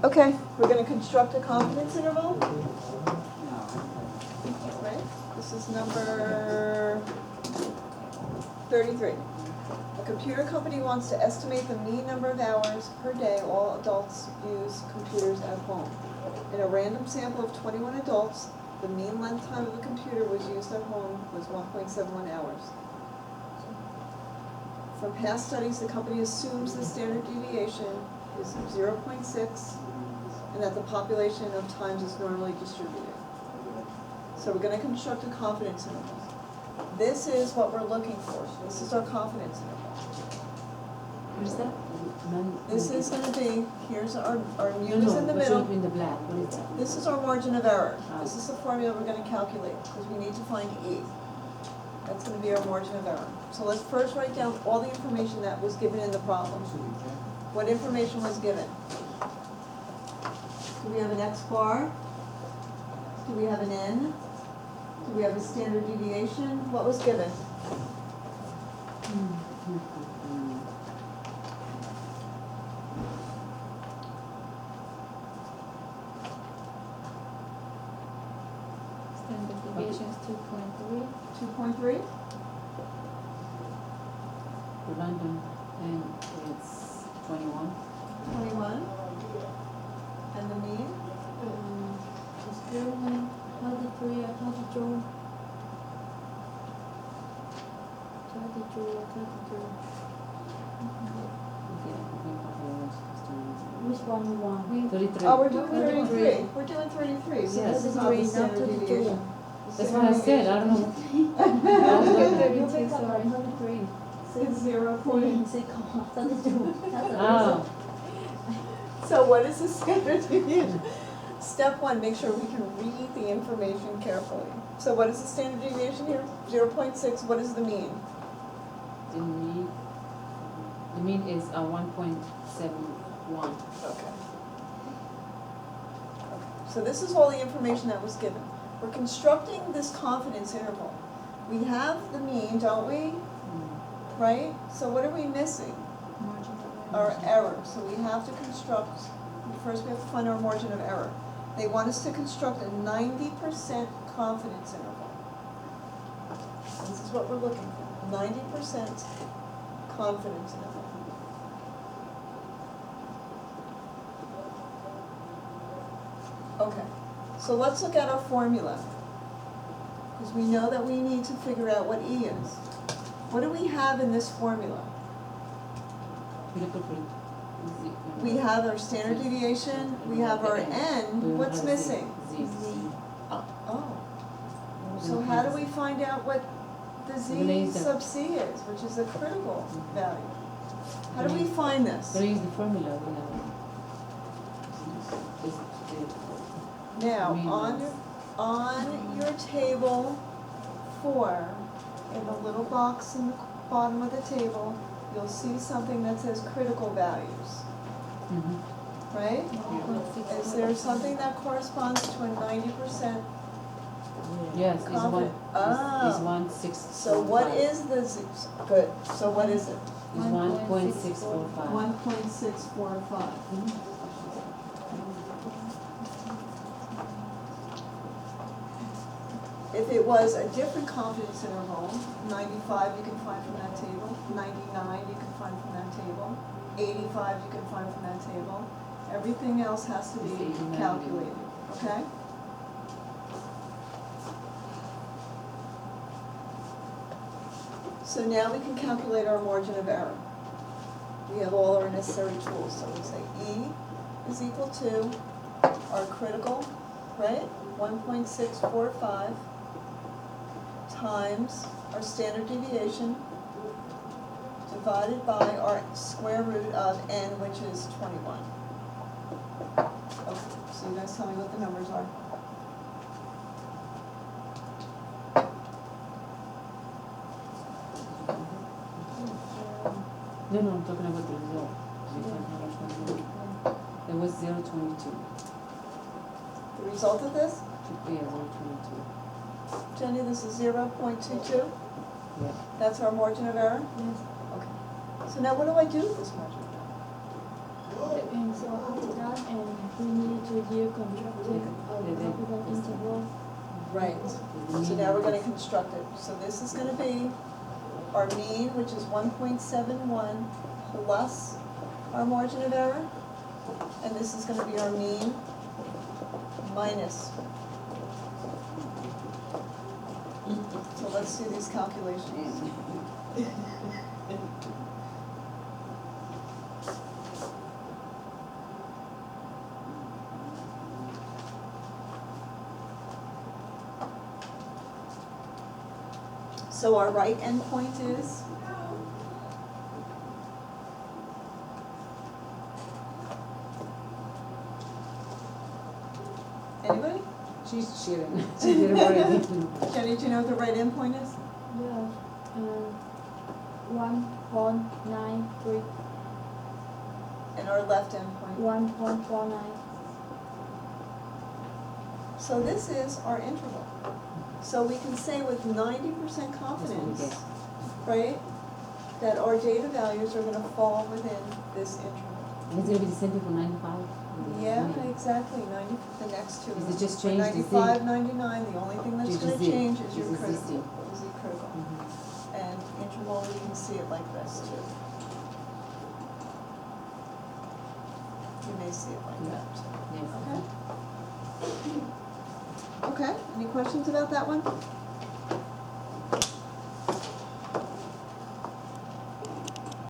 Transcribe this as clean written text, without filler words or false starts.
Okay, we're gonna construct a confidence interval. Right, this is number 33. A computer company wants to estimate the mean number of hours per day all adults use computers at home. In a random sample of 21 adults, the mean length time of a computer was used at home was 1.71 hours. From past studies, the company assumes the standard deviation is 0.6 and that the population of times is normally distributed. So we're going to construct a confidence interval. This is what we're looking for. This is our confidence interval. What is that? This is going to be, here's our mu No, is in the middle. in the black. What is that? This is our margin of error. This is the formula we're going to calculate because we need to find E. That's going to be our margin of error. So let's first write down all the information that was given in the problem. What information was given? Do we have an X bar? Do we have an N? Do we have a standard deviation? What was given? Standard deviation is 2.3. 2.3? For London, and it's 21. 21? And the mean? It's 33, 32. 32. Which one we want? 33. Oh, we're doing 33. 33. We're doing 33, so Yes. this is not the 33, not standard 32. deviation. That's what I said. I don't know. Okay, 32, sorry. 33. It's 0.6. 32. Oh. So what is the standard deviation? Step one, make sure we can read the information carefully. So what is the standard deviation here? 0.6. What is the mean? The mean is 1.71. Okay. So this is all the information that was given. We're constructing this confidence interval. We have the mean, don't we? Right? So what are we missing? Our error. So we have to construct, first we have to find our margin of error. They want us to construct a 90% confidence interval. This is what we're looking for, 90% confidence interval. Okay, so let's look at our formula. Because we know that we need to figure out what E is. What do we have in this formula? We have our standard deviation, we have our N, what's missing? Oh. So how do we find out what the Z sub C is, which is a critical value? How do we find this? But use the formula. Now, on your table 4, in the little box in the bottom of the table, you'll see something that says critical values, right? Is there something that corresponds to a 90%? Yes, it's Confident. It's 1.6. So what is the Z? Good. So what is it? It's 1.645. 1.645. If it was a different confidence interval, 95 you can find from that table, 99 you can find from that table, 85 you can find from that table. Everything else has to be calculated, okay? So now we can calculate our margin of error. We have all our necessary tools. So we say E is equal to our critical, right? 1.645 times our standard deviation divided by our square root of N, which is 21. Okay, so you guys tell me what the numbers are. No, I'm talking about the result. It was 0.22. The result of this? Yeah, 0.22. Jenny, this is 0.22? Yeah. That's our margin of error? Yes. Okay. So now what do I do with this margin of error? And so after that, and you constructing a capital interval. Right. So now we're gonna construct it. So this is gonna be our mean, which is 1.71 plus our margin of error. And this is gonna be our mean minus. So let's do these calculations. So our right endpoint is? Anybody? She's cheating. She did it already. Jenny, do you know what the right endpoint is? Yeah. 1.93. And our left endpoint? 1.49. So this is our interval. So we can say with 90% confidence, get. right, that our data values are gonna fall within this interval. And it's gonna be the same thing for 95? Yeah, exactly, the next two. Is it just change the Z? 95, 99, the only thing that's Just gonna Z. change is your Just the critical, Z. is the critical. Mhm. And interval, you can see it like this too. You may see it like that too. Yes. Okay? Okay, any questions about that one?